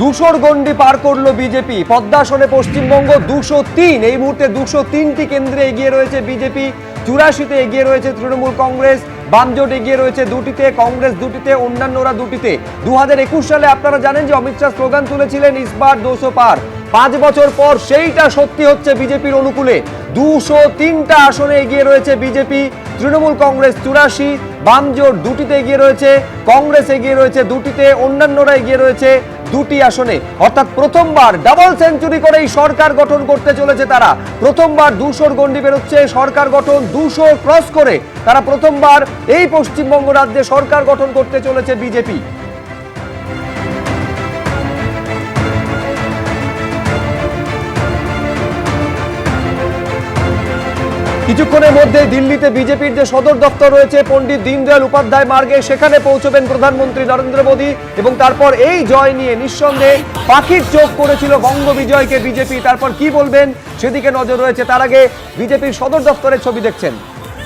200 গন্ডি পার করলো বিজেপি। পদ্মা আসনে পশ্চিমবঙ্গ 203, এই মুহূর্তে 203টি কেন্দ্রে এগিয়ে রয়েছে বিজেপি, 84তে এগিয়ে রয়েছে তৃণমূল কংগ্রেস, বামজোট এগিয়ে রয়েছে 2টিতে, কংগ্রেস 2টিতে, অন্যান্যরা 2টিতে। 2021 সালে আপনারা জানেন যে অমিত শাহ স্লোগান তুলেছিলেন ইস বার 200 পার। 5 বছর পর সেইটা সত্যি হচ্ছে বিজেপির অনুকূলে। 203টা আসনে এগিয়ে রয়েছে বিজেপি, তৃণমূল কংগ্রেস 84, বামজোট 2টিতে এগিয়ে রয়েছে, কংগ্রেস এগিয়ে রয়েছে 2টিতে, অন্যান্যরা এগিয়ে রয়েছে 2টি আসনে। অর্থাৎ প্রথমবার ডাবল সেঞ্চুরি করেই সরকার গঠন করতে চলেছে তারা। প্রথমবার 200 গন্ডি বেরোচ্ছে সরকার গঠন, 200 ক্রস করে তারা প্রথমবার এই পশ্চিমবঙ্গ রাজ্যে সরকার গঠন করতে চলেছে বিজেপি। কিছুক্ষণের মধ্যে দিল্লিতে বিজেপির যে সদর দপ্তর রয়েছে পণ্ডিত দীনদয়াল উপাধ্যায় মার্গে, সেখানে পৌঁছবেন প্রধানমন্ত্রী নরেন্দ্র মোদী এবং তারপর এই জয় নিয়ে নিঃসন্দেহে পাখির চোখ করেছিল বঙ্গ বিজয়কে বিজেপি। তারপর কি বলবেন সেদিকে নজর রয়েছে। তার আগে বিজেপির সদর দপ্তরের ছবি দেখছেন।